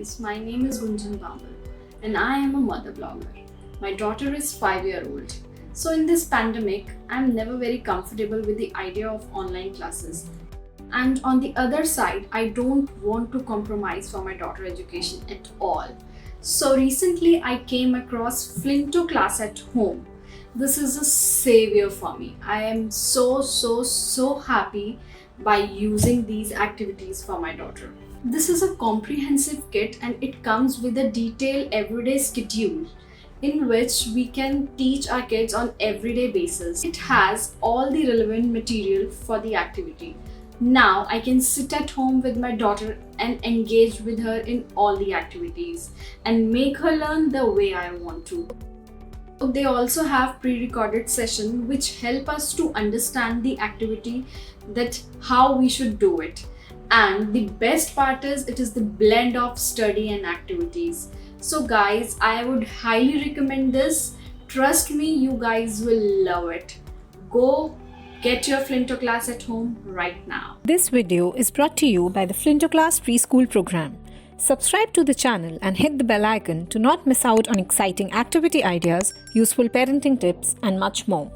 friends, my name is Gunjan Bambal and I am a mother blogger. My daughter is 5-year-old. So in this pandemic, I'm never very comfortable with the idea of online classes. And on the other side, I don't want to compromise for my daughter education at all. So recently I came across Flintoclass HOME. This is a savior for me. I am so happy by using these activities for my daughter. This is a comprehensive kit and it comes with a detailed everyday schedule in which we can teach our kids on everyday basis. It has all the relevant material for the activity. Now I can sit at home with my daughter and engage with her in all the activities and make her learn the way I want to. They also have pre-recorded sessions which help us to understand the activity, that how we should do it. And the best part is it is the blend of study and activities. So guys, I would highly recommend this. Trust me, you guys will love it. Go get your Flintoclass at home right now. This video is brought to you by the Flintoclass preschool program. Subscribe to the channel and hit the bell icon to not miss out on exciting activity ideas, useful parenting tips, and much more.